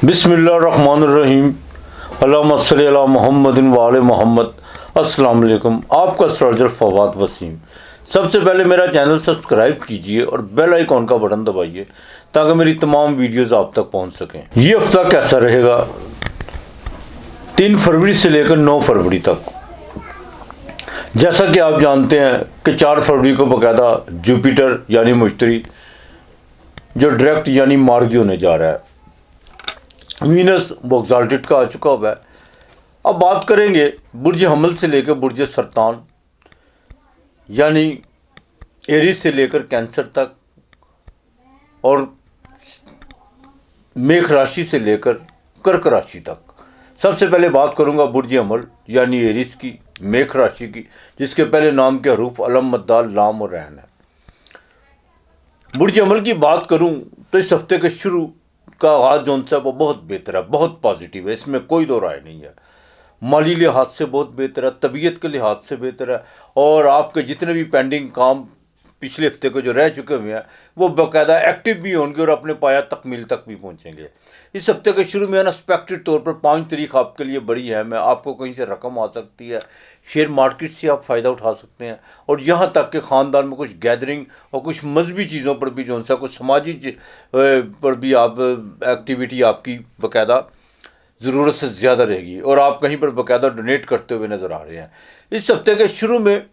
बिस्मिल्लाहिर्रहमानिर्रहीम अल्लाहुम्मा सल्ली अला मुहम्मदिन व आले मोहम्मद। अस्सलाम वालेकुम, आपका सर्जर फवाद वसीम। सबसे पहले मेरा चैनल सब्सक्राइब कीजिए और बेल आइकॉन का बटन दबाइए ताकि मेरी तमाम वीडियोस आप तक पहुंच सकें। ये हफ्ता कैसा रहेगा 3 फरवरी से लेकर 9 फरवरी तक। जैसा कि आप जानते हैं कि 4 फरवरी को बाकायदा जुपिटर यानी मुश्तरी जो डायरेक्ट यानी मार्गी होने जा रहा है। वीनस वो एक्साल्टेड का आ चुका हुआ है। अब बात करेंगे बुर्ज हमल से लेकर बुर्ज सरतान यानी एरीज से लेकर कैंसर तक और मेष राशि से लेकर कर्क राशि तक। सबसे पहले बात करूंगा बुर्ज हमल यानी एरीज की, मेष राशि की, जिसके पहले नाम के हरूफ अलम, मद्दाल, लाम और रहन है। बुर्ज हमल की बात करूं तो इस हफ्ते के शुरू का आगाज जो है वो बहुत बेहतर है, बहुत पॉजिटिव है, इसमें कोई दो राय नहीं है। माली लिहाज से बहुत बेहतर है, तबीयत के लिहाज से बेहतर है और आपके जितने भी पेंडिंग काम पिछले हफ्ते को जो रह चुके हुए हैं वो बाकायदा एक्टिव भी होंगे और अपने पाया तकमील तक भी पहुंचेंगे। इस हफ्ते के शुरू में अनएक्सपेक्टेड तौर पर 5 तारीख आपके लिए बड़ी अहम है। आपको कहीं से रकम आ सकती है, शेयर मार्केट से आप फ़ायदा उठा सकते हैं और यहाँ तक कि ख़ानदान में कुछ गैदरिंग और कुछ मजहबी चीज़ों पर भी जो सा कुछ समाजी पर भी आप एक्टिविटी आपकी बाकायदा ज़रूरत से ज़्यादा रहेगी और आप कहीं पर बाकायदा डोनेट करते हुए नज़र आ रहे हैं। इस हफ्ते के शुरू में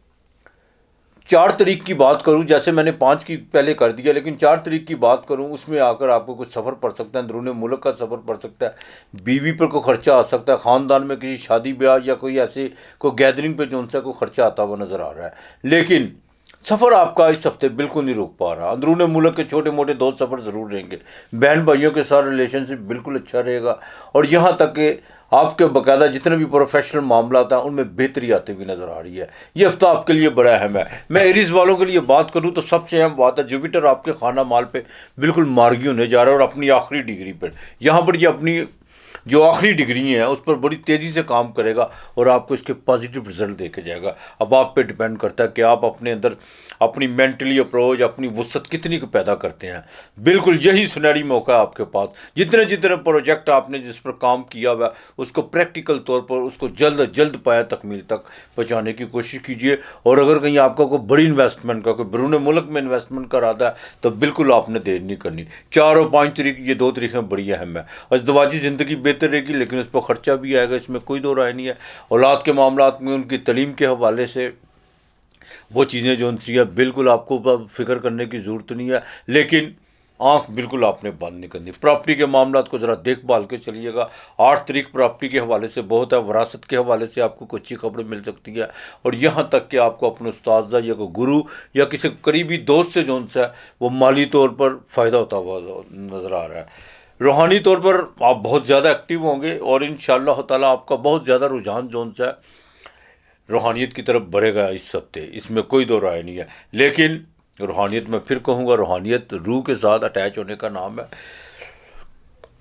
4 तारीख की बात करूं, जैसे मैंने 5 की पहले कर दिया, लेकिन 4 तारीख की बात करूं उसमें आकर आपको कुछ सफ़र पड़ सकता है, अंदरूनी मुल्क का सफ़र पड़ सकता है, बीवी पर कोई खर्चा आ सकता है, ख़ानदान में किसी शादी ब्याह या कोई ऐसे कोई गैदरिंग पे जो उनसे कोई खर्चा आता हुआ नज़र आ रहा है। लेकिन सफ़र आपका इस हफ्ते बिल्कुल नहीं रोक पा रहा। अंदरूनी मुल्क के छोटे मोटे 2 सफ़र ज़रूर रहेंगे। बहन भाइयों के साथ रिलेशनशिप बिल्कुल अच्छा रहेगा और यहाँ तक कि आपके बाकायदा जितने भी प्रोफेशनल मामला हैं उनमें बेहतरी आती हुई नज़र आ रही है। ये हफ्ता आपके लिए बड़ा अहम है। मैं एरीज वालों के लिए बात करूं तो सबसे अहम बात है जुपिटर आपके खाना माल पे बिल्कुल मार्गी होने जा रहा है और अपनी आखिरी डिग्री पर यहाँ पर ये अपनी जो आखिरी डिग्री है उस पर बड़ी तेज़ी से काम करेगा और आपको इसके पॉजिटिव रिजल्ट देके जाएगा। अब आप पे डिपेंड करता है कि आप अपने अंदर अपनी मेंटली अप्रोच, अपनी वुसअत कितनी को पैदा करते हैं। बिल्कुल यही सुनहरी मौका है आपके पास। जितने जितने प्रोजेक्ट आपने जिस पर काम किया हुआ उसको प्रैक्टिकल तौर पर उसको जल्द जल्द पाया तकमील तक पहुँचाने की कोशिश कीजिए। और अगर कहीं आपका कोई बड़ी इन्वेस्टमेंट का, कोई बैरून मुल्क में इन्वेस्टमेंट का इरादा है तो बिल्कुल आपने देर नहीं करनी। 4 और 5 तारीख ये 2 तारीखें बड़ी अहम है। अज़दवाजी ज़िंदगी बेहतर रहेगी लेकिन उस पर ख़र्चा भी आएगा, इसमें कोई दो राय नहीं है। औलाद के मामलात में उनकी तलीम के हवाले से वो चीज़ें जो उनसी है बिल्कुल आपको फिक्र करने की ज़रूरत नहीं है, लेकिन आँख बिल्कुल आपने बंद नहीं करनी। प्रॉपर्टी के मामलात को ज़रा देखभाल के चलिएगा। 8 तारीख प्रॉपर्टी के हवाले से बहुत है, वरासत के हवाले से आपको कुछ अच्छी खबरें मिल सकती है और यहाँ तक कि आपको अपने उस्ताद या कोई गुरु या किसी करीबी दोस्त से जो उनसे वो माली तौर पर फ़ायदा होता हुआ नज़र आ रहा है। रूहानी तौर पर आप बहुत ज़्यादा एक्टिव होंगे और इंशाअल्लाह ताला आपका बहुत ज़्यादा रुझान जोन सा रूहानियत की तरफ बढ़ेगा इस हफ्ते, इसमें कोई दो राय नहीं है। लेकिन रूहानियत में फिर कहूँगा, रूहानियत रूह के साथ अटैच होने का नाम है।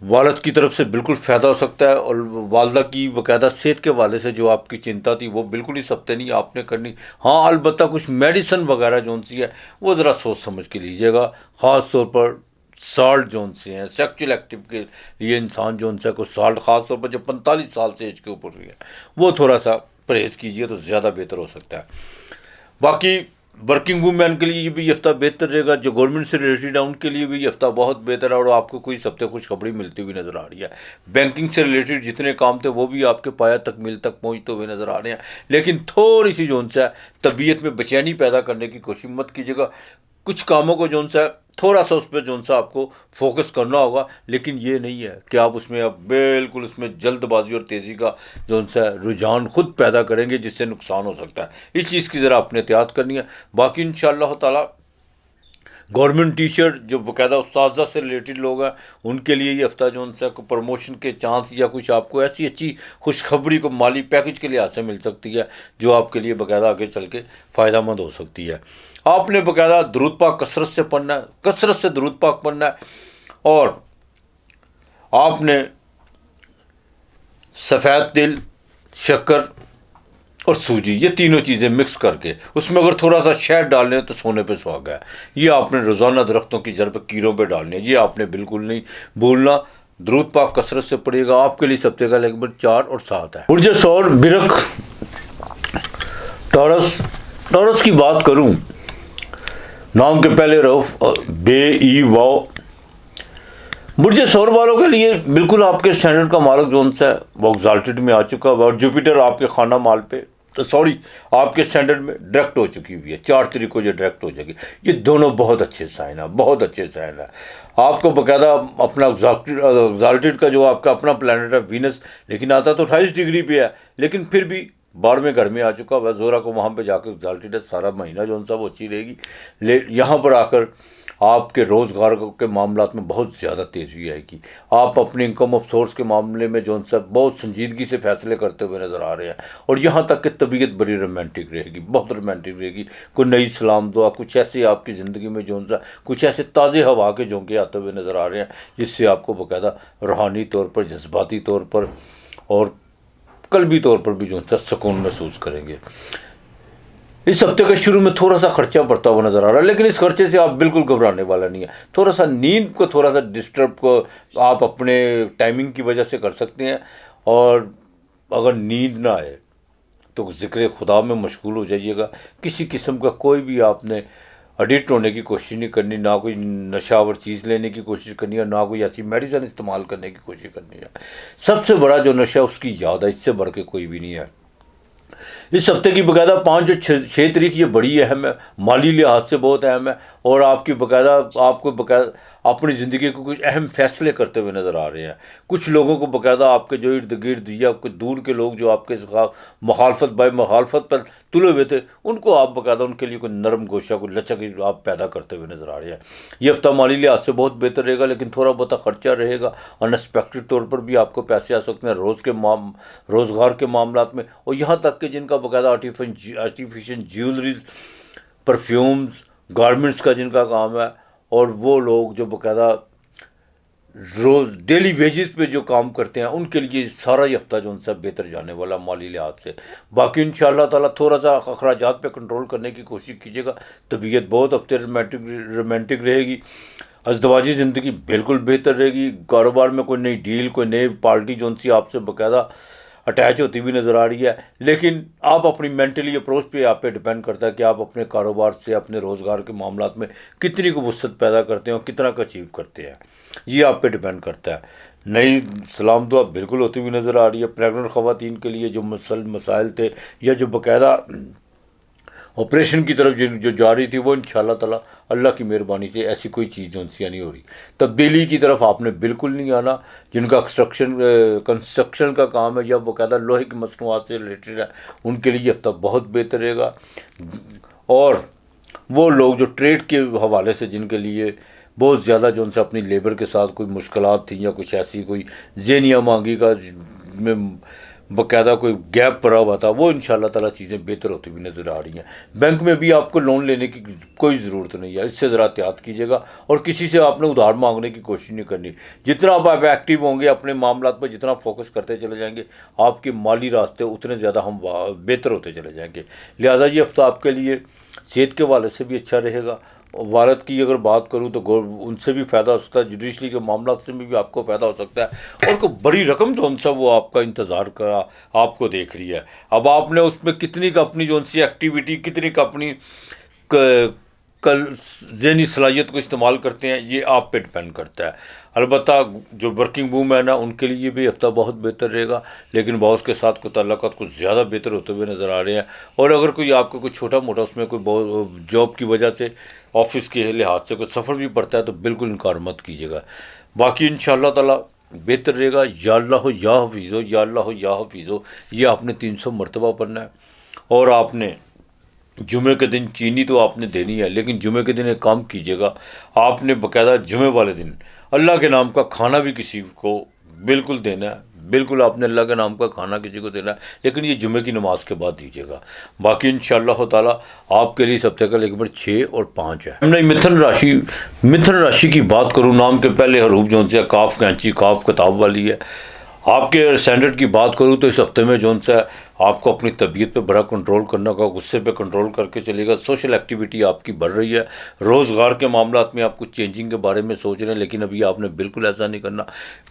वालिद की तरफ से बिल्कुल फ़ायदा हो सकता है और वालदा की बाकायदा सेहत के हवाले से जो आपकी चिंता थी वो बिल्कुल इस हफ्ते नहीं आपने करनी। हाँ, अलबत्ता कुछ मेडिसिन वगैरह जो सी है वो ज़रा सोच समझ के लीजिएगा। ख़ास तौर पर साल्ट जोन से हैं, सेक्चुअल एक्टिव के लिए इंसान जोन से को साल्ट ख़ास तौर पर जो 45 साल से एज के ऊपर हुई है वो थोड़ा सा परहेज़ कीजिए तो ज़्यादा बेहतर हो सकता है। बाकी वर्किंग वूमेन के लिए भी ये हफ्ता बेहतर रहेगा। जो गवर्नमेंट से रिलेटेड है उनके लिए भी ये हफ्ता बहुत बेहतर है और आपको कोई सबसे खुशखबरी मिलती हुई नज़र आ रही है। बैंकिंग से रिलेटेड जितने काम थे वो भी आपके पाया तकमील तक पहुंचते हुए नज़र आ रहे हैं। लेकिन थोड़ी सी जोन सा तबीयत में बेचैनी पैदा करने की कोशिश मत कीजिएगा। कुछ कामों को जोन सा थोड़ा सा उस पर जोन सा आपको फोकस करना होगा, लेकिन ये नहीं है कि आप उसमें अब बिल्कुल उसमें जल्दबाजी और तेज़ी का जोन सा रुझान खुद पैदा करेंगे जिससे नुकसान हो सकता है। इस चीज़ की ज़रा आपने एहतियात करनी है। बाकी इंशाअल्लाह ताला गवर्नमेंट टीचर जो बाकायदा उस्ताज़ा से रिलेटेड लोग हैं उनके लिए ये हफ्ता जो उनसे प्रमोशन के चांस या कुछ आपको ऐसी अच्छी खुशखबरी को माली पैकेज के लिहाज से मिल सकती है जो आपके लिए बाकायदा आगे चल के फ़ायदेमंद हो सकती है। आपने बाकायदा दरूद पाक कसरत से पढ़ना है, कसरत से दरूद पाक पढ़ना है और आपने सफ़ेद तिल, शक्कर और सूजी ये तीनों चीज़ें मिक्स करके उसमें अगर थोड़ा सा शहद डाल लें तो सोने पे सुहागा है। ये आपने रोज़ाना दरख्तों की जड़ पर कीड़ों पे डालने, ये आपने बिल्कुल नहीं भूलना। दुरूद पाक कसरत से पड़िएगा। आपके लिए इस हफ्ते का नंबर 4 और 7 है। बुर्ज सौर, बिरख, टॉरस की बात करूं, नाम के पहले रफ बे ई वाओ। बुर्ज सौर वालों के लिए बिल्कुल आपके स्टैंडर्ड का मालक जोन सा है वो एग्जाल्टेड में आ चुका है और जुपिटर आपके खाना माल पे आपके स्टैंडर्ड में डायरेक्ट हो चुकी हुई है। 4 तारीख को ये डायरेक्ट हो जाएगी। ये दोनों बहुत अच्छे साइन है, बहुत अच्छे साइन है। आपको बकायदा अपना एग्जाल्टेड का जो आपका अपना प्लैनेट है वीनस, लेकिन आता तो 28 डिग्री पे है, लेकिन फिर भी बाढ़ में घर में आ चुका वह जोरा को वहाँ पे जाकर एग्जाल्टेड है। सारा महीना जो सा वो अच्छी रहेगी। यहाँ पर आकर आपके रोज़गार के मामलात में बहुत ज़्यादा तेज़ी आएगी। आप अपने इनकम ऑफ सोर्स के मामले में जो सा बहुत संजीदगी से फैसले करते हुए नज़र आ रहे हैं। और यहाँ तक कि तबीयत बड़ी रोमांटिक रहेगी, बहुत रोमांटिक रहेगी। कोई नई सलाम दुआ, कुछ ऐसे आपकी ज़िंदगी में जो सा कुछ ऐसे ताज़े हवा के झोंके आते हुए नज़र आ रहे हैं, जिससे आपको बाकायदा रूहानी तौर पर, जज्बाती तौर पर और कल्बी तौर पर भी जो सा सुकून महसूस करेंगे। इस हफ्ते के शुरू में थोड़ा सा खर्चा बढ़ता हुआ नज़र आ रहा है, लेकिन इस खर्चे से आप बिल्कुल घबराने वाला नहीं है। थोड़ा सा नींद को थोड़ा सा डिस्टर्ब को आप अपने टाइमिंग की वजह से कर सकते हैं। और अगर नींद ना आए तो ज़िक्र खुदा में मशगूल हो जाइएगा। किसी किस्म का कोई भी आपने एडिक्ट होने की कोशिश नहीं करनी, ना कोई नशावर चीज़ लेने की कोशिश करनी है, ना कोई ऐसी मेडिसिन इस्तेमाल करने की कोशिश करनी है। सबसे बड़ा जो नशा उसकी याद है, इससे बढ़ के कोई भी नहीं है। इस हफ्ते की बकायदा 5 और 6 तारीख ये बड़ी अहम है, माली लिहाज से बहुत अहम है। और आपकी बकायदा आपको बकायदा अपनी ज़िंदगी को कुछ अहम फैसले करते हुए नज़र आ रहे हैं। कुछ लोगों को बकायदा आपके जो इर्द गिर्द या कुछ दूर के लोग जो आपके मुखालफत पर तुले हुए थे, उनको आप बकायदा उनके लिए कोई नरम गोशा, कोई लचक आप पैदा करते हुए नज़र आ रहे हैं। ये हफ्ता माली लिहाज से बहुत बेहतर रहेगा, लेकिन थोड़ा बहुत खर्चा रहेगा। अनएक्सपेक्टेड तौर पर भी आपको पैसे आ सकते हैं रोज़गार के मामलात में। और यहाँ तक कि जिनका बकायदा आर्टिफिशियल ज्वेलरीज, परफ्यूम्स, गारमेंट्स का जिनका काम है, और वो लोग जो बकायदा रोज़ डेली वेजेस पे जो काम करते हैं, उनके लिए सारा ही हफ्ता जो उनसे बेहतर जाने वाला माली लिहाज से। बाकी इंशाअल्लाह ताला थोड़ा सा अखराजात पे कंट्रोल करने की कोशिश कीजिएगा। तबीयत बहुत हफ्ते रोमांटिक रहेगी। अज़दवाजी ज़िंदगी बिल्कुल बेहतर रहेगी। कारोबार में कोई नई डील, कोई नई पार्टी जो सी आपसे बाकायदा अटैच होती हुई नज़र आ रही है। लेकिन आप अपनी मेंटली अप्रोच पे आप पे डिपेंड करता है कि आप अपने कारोबार से, अपने रोज़गार के मामलात में कितनी को वुसअत पैदा करते हैं और कितना का अचीव करते हैं, ये आप पे डिपेंड करता है। नई सलाम दुआ बिल्कुल होती हुई नज़र आ रही है। प्रेगनेंट ख़वातीन के लिए जो मसाइल थे या जो बाकायदा ऑपरेशन की तरफ जो जा रही थी, वो इंशाअल्लाह ताला अल्लाह की मेहरबानी से ऐसी कोई चीज़ जो सी नहीं हो रही। तब्दीली की तरफ आपने बिल्कुल नहीं आना। जिनका कंस्ट्रक्शन का काम है या बाकायदा लोहे की मसनूआत से रिलेटेड है, उनके लिए अब तक बहुत बेहतर रहेगा। और वो लोग जो ट्रेड के हवाले से जिनके लिए बहुत ज़्यादा जो उनसे अपनी लेबर के साथ कोई मुश्किलात थी या कुछ ऐसी कोई ज़ेनिया मांगी का में बाकायदा कोई गैप पड़ा हुआ था, वो इंशाअल्लाह ताला चीज़ें बेहतर होती हुई नज़र आ रही हैं। बैंक में भी आपको लोन लेने की कोई ज़रूरत नहीं है, इससे ज़रा एहतियात कीजिएगा। और किसी से आपने उधार मांगने की कोशिश नहीं करनी। जितना आप एक्टिव होंगे अपने मामलात पर, जितना फोकस करते चले जाएंगे, आपके माली रास्ते उतने ज़्यादा हम बेहतर होते चले जाएंगे। लिहाजा ये हफ्ता आपके लिए सेहत के हवाले से भी अच्छा रहेगा। वालद की अगर बात करूं तो उनसे भी फ़ायदा हो सकता है, जुडिशली के मामला से भी आपको फ़ायदा हो सकता है। और कोई बड़ी रकम जो सा वो आपका इंतज़ार करा आपको देख रही है। अब आपने उसमें कितनी का अपनी जो सी एक्टिविटी, कितनी का अपनी कल ज़हनी सलाहियत को इस्तेमाल करते हैं, ये आप पे डिपेंड करता है। अलबत्ता जो वर्किंग वूमेन है उनके लिए भी हफ्ता बहुत बेहतर रहेगा, लेकिन बॉस के साथ कोई ताल्लुकात कुछ ज़्यादा बेहतर होते हुए नज़र आ रहे हैं। और अगर कोई आपको कोई छोटा मोटा उसमें कोई जॉब की वजह से, ऑफिस के लिहाज से कोई सफ़र भी पड़ता है, तो बिल्कुल इनकार मत कीजिएगा। बाकी इंशाअल्लाह ताला बेहतर रहेगा। या अल्लाह हो या हफीज़ो, या अल्लाह हो या हफीज़ो, ये आपने 300 मरतबा पढ़ना है। और आपने जुमे के दिन चीनी तो आपने देनी है, लेकिन जुमे के दिन एक काम कीजिएगा, आपने बाकायदा जुमे वाले दिन अल्लाह के नाम का खाना भी किसी को बिल्कुल देना है। बिल्कुल आपने अल्लाह के नाम का खाना किसी को देना है, लेकिन ये जुमे की नमाज के बाद दीजिएगा। बाकी इंशाअल्लाह ताला आपके लिए इस हफ्ते का नंबर 6 और 5 है। हमने मिथुन राशि की बात करूँ, नाम के पहले हरूफ जो से काफ कैंची, काफ किताब वाली है। आपके स्टैंडर्ड की बात करूँ तो इस हफ्ते में जो सा आपको अपनी तबीयत पे बड़ा कंट्रोल करना होगा, गुस्से पे कंट्रोल करके चलेगा। सोशल एक्टिविटी आपकी बढ़ रही है। रोज़गार के मामलात में आप कुछ चेंजिंग के बारे में सोच रहे हैं, लेकिन अभी आपने बिल्कुल ऐसा नहीं करना।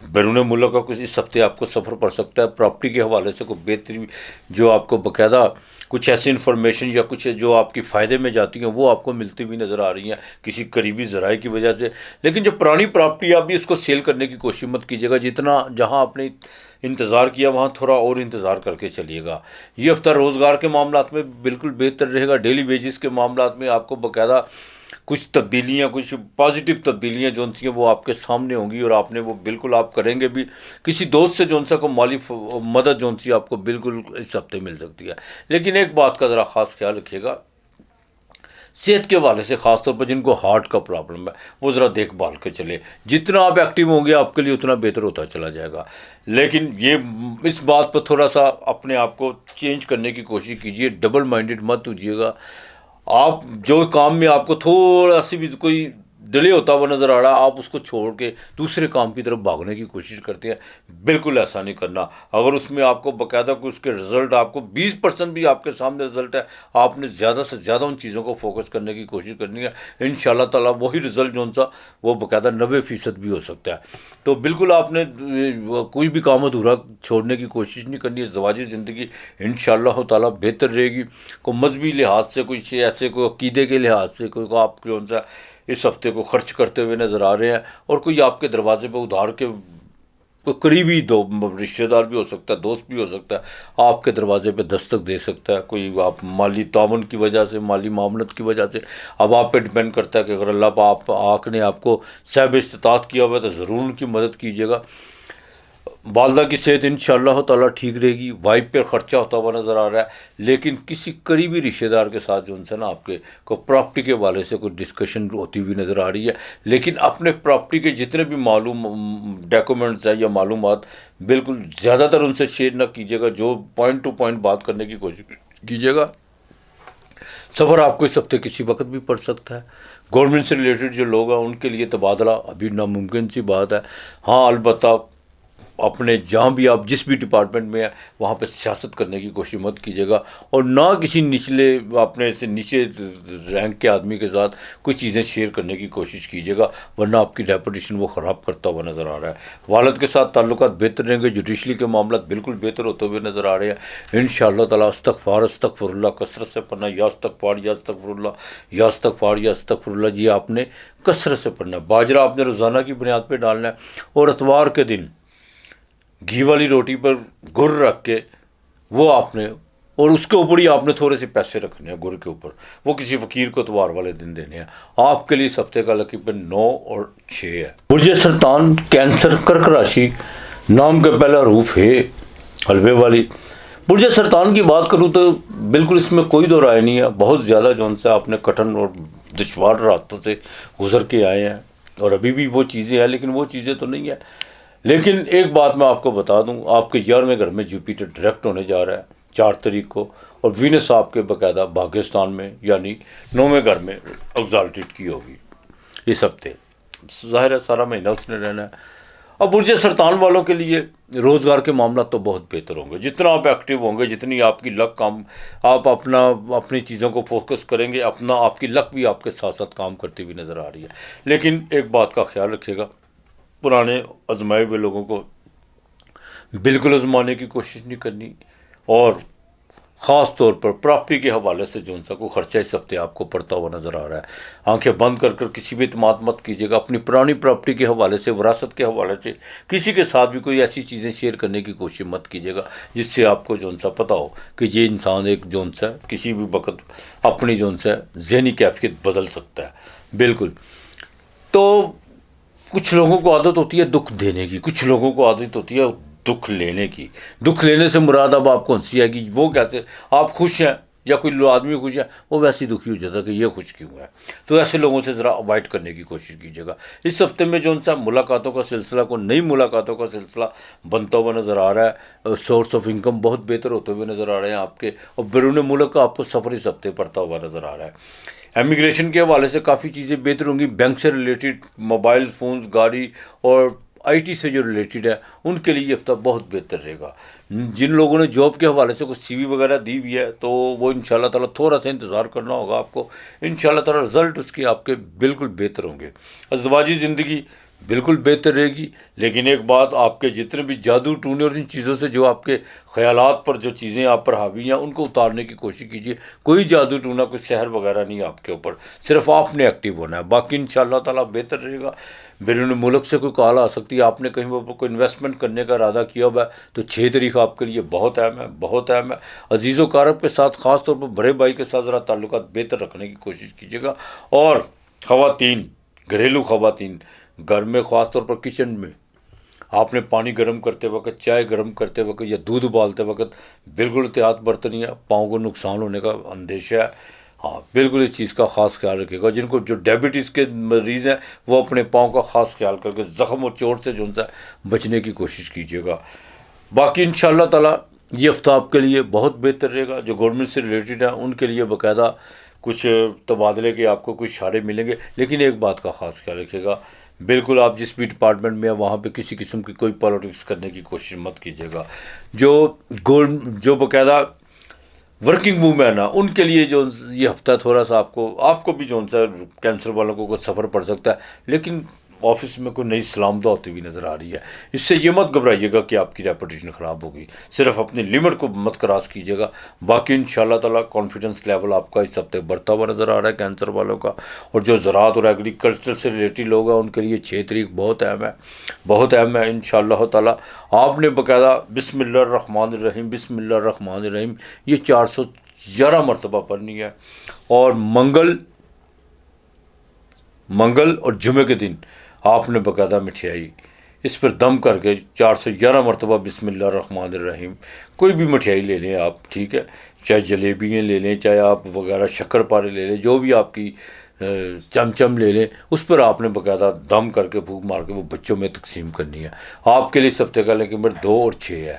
बैरून मुल्क का कुछ इस हफ्ते आपको सफ़र पड़ सकता है। प्रॉपर्टी के हवाले से कोई बेहतरी जो आपको बाकायदा कुछ ऐसी इन्फॉर्मेशन या कुछ जो आपकी फ़ायदे में जाती हैं वो आपको मिलती हुई नज़र आ रही हैं किसी करीबी ज़राए की वजह से। लेकिन जो पुरानी प्रॉपर्टी आप भी उसको सेल करने की कोशिश मत कीजिएगा। जितना जहां आपने इंतज़ार किया वहाँ थोड़ा और इंतज़ार करके चलिएगा। ये हफ्ता रोज़गार के मामलात में बिल्कुल बेहतर रहेगा। डेली वेजेस के मामलात में आपको बाकायदा कुछ तब्दीलियाँ, कुछ पॉजिटिव तब्दीलियाँ जो सी हैं वो आपके सामने होंगी और आपने वो बिल्कुल आप करेंगे भी। किसी दोस्त से जो सा को माली मदद जो सी आपको बिल्कुल इस हफ्ते मिल सकती है। लेकिन एक बात का ज़रा ख़ास ख्याल रखिएगा, सेहत के हवाले से ख़ासतौर पर जिनको हार्ट का प्रॉब्लम है वो ज़रा देखभाल के चले। जितना आप एक्टिव होंगे आपके लिए उतना बेहतर होता चला जाएगा। लेकिन ये इस बात पर थोड़ा सा अपने आप को चेंज करने की कोशिश कीजिए। डबल माइंडेड मत होइएगा। आप जो काम में आपको थोड़ा सी भी कोई डिले होता हुआ नज़र आ रहा है, आप उसको छोड़ के दूसरे काम की तरफ भागने की कोशिश करते हैं। बिल्कुल ऐसा नहीं करना। अगर उसमें आपको बाकायदा कोई उसके रिज़ल्ट आपको 20% भी आपके सामने रिज़ल्ट है, आपने ज़्यादा से ज़्यादा उन चीज़ों को फोकस करने की कोशिश करनी है। इंशाल्लाह ताला वही रिज़ल्ट जो सा वो बाकायदा 90% भी हो सकता है। तो बिल्कुल आपने कोई भी काम अधूरा छोड़ने की कोशिश नहीं करनी है। ज़वाजी ज़िंदगी इंशाल्लाह ताला बेहतर रहेगी। कोई मजहबी लिहाज से, कुछ ऐसे कोई अकीदे के लिहाज से कोई आप कौन सा इस हफ्ते को खर्च करते हुए नज़र आ रहे हैं, और कोई आपके दरवाजे पर उधार के कोई करीबी दो रिश्तेदार भी हो सकता है, दोस्त भी हो सकता है, आपके दरवाजे पे दस्तक दे सकता है। कोई आप माली तावन की वजह से, माली मामलत की वजह से, अब आप पे डिपेंड करता है कि अगर अल्लाह पाक आँख ने आपको साहिब इस्तिताअत किया हुआ है तो ज़रूर उनकी मदद कीजिएगा। वालदा की सेहत इंशाअल्लाह ताला ठीक रहेगी। वाइफ पर ख़र्चा होता हुआ नज़र आ रहा है, लेकिन किसी करीबी रिश्तेदार के साथ जो उनसे ना आपके को प्रॉपर्टी के हवाले से कोई डिस्कशन होती हुई नज़र आ रही है। लेकिन अपने प्रॉपर्टी के जितने भी मालूम डॉक्यूमेंट्स हैं या मालूमात बिल्कुल ज़्यादातर उनसे शेयर ना कीजिएगा। जो पॉइंट टू पॉइंट बात करने की कोशिश कीजिएगा। सफ़र आपको इस हफ्ते किसी वक्त भी पड़ सकता है। गवर्नमेंट से रिलेटेड जो लोग हैं उनके लिए तबादला अभी नामुमकिन सी बात है। हाँ, अलबत्ता अपने जहाँ भी आप जिस भी डिपार्टमेंट में है वहाँ पे सियासत करने की कोशिश मत कीजिएगा, और ना किसी निचले अपने से नीचे रैंक के आदमी के साथ कुछ चीज़ें शेयर करने की कोशिश कीजिएगा, वरना आपकी रेपुटेशन वो ख़राब करता हुआ नज़र आ रहा है। वालिद के साथ ताल्लुकात बेहतर रहेंगे। जुडिशली के मामला बिल्कुल बेहतर होते हुए नज़र आ रहे हैं इंशाअल्लाह ताला। अस्तगफुरुल्लाह कसरत से पढ़ना, या अस्तगफार या अस्तगफुरुल्लाह या अस्तगफार या अस्तगफुरुल्लाह, ये आपने कसरत से पढ़ना। बाजरा आपने रोज़ाना की बुनियाद पर डालना है, और इतवार के दिन घी वाली रोटी पर गुड़ रख के वो आपने, और उसके ऊपर ही आपने थोड़े से पैसे रखने हैं गुड़ के ऊपर, वो किसी फ़कीर को इतवार वाले दिन देने हैं। आपके लिए इस हफ्ते का लकी पेन 9 और 6 है। बुर्ज सरतान कैंसर कर्क राशि, नाम का पहला रूफ है हलवे वाली। बुर्ज सरतान की बात करूँ तो बिल्कुल इसमें कोई दो राय नहीं है। बहुत ज़्यादा जो उनसे आपने कठिन और दुश्वार रास्तों से गुजर के आए हैं, और अभी भी वो चीज़ें हैं, लेकिन वो चीज़ें तो नहीं है। लेकिन एक बात मैं आपको बता दूं, आपके 11वें घर में जुपिटर डायरेक्ट होने जा रहा है 4 तारीख को, और वीनस आपके बाकायदा भाग्यस्थान में यानी 9वें घर में एग्जाल्टेड की होगी इस हफ्ते। ज़ाहिर है सारा महीना उसने रहना है। अब बुर्ज सरतान वालों के लिए रोज़गार के मामला तो बहुत बेहतर होंगे। जितना आप एक्टिव होंगे, जितनी आपकी लक काम, आप अपनी चीज़ों को फोकस करेंगे, आपकी लक भी आपके साथ साथ काम करती हुई नज़र आ रही है। लेकिन एक बात का ख्याल रखिएगा, पुराने आजमाए हुए लोगों को बिल्कुल आजमाने की कोशिश नहीं करनी, और ख़ास तौर पर प्रॉपर्टी के हवाले से जो उनसा को खर्चा इस हफ्ते आपको पड़ता हुआ नज़र आ रहा है। आंखें बंद कर कर किसी भी इत्मीनान मत कीजिएगा। अपनी पुरानी प्रॉपर्टी के हवाले से, विरासत के हवाले से किसी के साथ भी कोई ऐसी चीज़ें शेयर करने की कोशिश मत कीजिएगा जिससे आपको जो उनसा पता हो कि ये इंसान एक जो उनसा किसी भी वक्त अपनी जो उनसा ज़हनी कैफियत बदल सकता है। बिल्कुल। तो कुछ लोगों को आदत होती है दुख देने की, कुछ लोगों को आदत होती है दुख लेने की। दुख लेने से मुराद अब आपको हंसी आएगी। वो कैसे, आप खुश हैं या कोई आदमी खुश है, वो वैसे ही दुखी हो जाता है कि ये खुश क्यों है। तो ऐसे लोगों से ज़रा अवॉइड करने की कोशिश कीजिएगा। इस हफ्ते में जो उनसा मुलाकातों का सिलसिला, को नई मुलाकातों का सिलसिला बनता हुआ नज़र आ रहा है। सोर्स ऑफ इनकम बहुत बेहतर होते हुए नज़र आ रहे हैं आपके, और बैरून मुल्क का आपको सफ़र इस हफ्ते पड़ता हुआ नज़र आ रहा है। एमिग्रेशन के हवाले से काफ़ी चीज़ें बेहतर होंगी। बैंक से रिलेटेड, मोबाइल फ़ोन्स, गाड़ी और आईटी से जो रिलेटेड है उनके लिए ये हफ्ता बहुत बेहतर रहेगा। जिन लोगों ने जॉब के हवाले से कुछ सीवी वगैरह दी हुई है तो वो इंशाल्लाह ताला थोड़ा सा इंतज़ार करना होगा आपको। इंशाल्लाह ताला रिज़ल्ट उसके आपके बिल्कुल बेहतर होंगे। अज़दवाजी ज़िंदगी बिल्कुल बेहतर रहेगी। लेकिन एक बात, आपके जितने भी जादू टूने और इन चीज़ों से जो आपके ख़यालात पर जो चीज़ें आप पर हावी हैं उनको उतारने की कोशिश कीजिए। कोई जादू टूना, कोई शहर वगैरह नहीं है आपके ऊपर, सिर्फ आपने एक्टिव होना है। बाकी इंशाल्लाह ताला बेहतर रहेगा। बैरून मुल्क से कोई कॉल आ सकती है, आपने कहीं पर कोई इन्वेस्टमेंट करने का इरादा किया हुआ है तो 6 तारीख आपके लिए बहुत अहम है, बहुत अहम है। अजीज़ व कारब के साथ, ख़ास तौर पर बड़े भाई के साथ ज़रा ताल्लुकात बेहतर रखने की कोशिश कीजिएगा। और ख़वातीन, घरेलू ख़वातीन, घर में ख़ास तौर पर किचन में आपने पानी गर्म करते वक्त, चाय गर्म करते वक्त या दूध उबालते वक्त बिल्कुल एहतियात बरतनी है। पाँव को नुकसान होने का अंदेशा है। हाँ, बिल्कुल इस चीज़ का ख़ास ख्याल रखिएगा। जिनको जो डायबिटीज़ के मरीज़ हैं वो अपने पाँव का ख़ास ख्याल करके ज़ख़म और चोट से जो उनसे बचने की कोशिश कीजिएगा। बाकी इंशाल्लाह ताला ये हफ्ता आपके लिए बहुत बेहतर रहेगा। जो गवर्नमेंट से रिलेटेड है उनके लिए बाकायदा कुछ तबादले के आपको कुछ इशारे मिलेंगे। लेकिन एक बात का ख़ास ख्याल रखिएगा, बिल्कुल आप जिस भी डिपार्टमेंट में हैं वहाँ पे किसी किस्म की कोई पॉलिटिक्स करने की कोशिश मत कीजिएगा। जो बाकायदा वर्किंग वूमेन है उनके लिए जो ये हफ्ता थोड़ा सा आपको भी जो सा कैंसर वालों को सफ़र पड़ सकता है। लेकिन ऑफिस में कोई नई सलामत होती हुई नज़र आ रही है। इससे ये मत घबराइएगा कि आपकी रेपुटेशन ख़राब होगी। सिर्फ अपनी लिमिट को मत क्रॉस कीजिएगा। बाकी इंशाल्लाह ताला कॉन्फिडेंस लेवल आपका इस हफ्ते बढ़ता हुआ नज़र आ रहा है कैंसर वालों का। और जो ज़राअत और एग्रीकल्चर से रिलेटेड लोग हैं उनके लिए 6 तारीख बहुत अहम है, बहुत अहम है। इंशाल्लाह ताला आपने बाकायदा बिस्मिल्लाहिर्रहमानिर्रहीम, बिस्मिल्लाहिर्रहमानिर्रहीम ये 411 मरतबा पढ़नी है। और मंगल और जुमे के दिन आपने बाकायदा मिठाई इस पर दम करके 411 मरतबा बिस्मिल्लाहिर्रहमानिर्रहीम कोई भी मिठाई ले लें आप, ठीक है, चाहे जलेबियाँ ले लें, चाहे आप वगैरह शक्करपारे ले लें, जो भी आपकी चमचम ले लें, उस पर आपने बाकायदा दम करके फूंक मार के वो बच्चों में तकसीम करनी है। आपके लिए इस हफ्ते का लेकिन नंबर 2 और 6 है।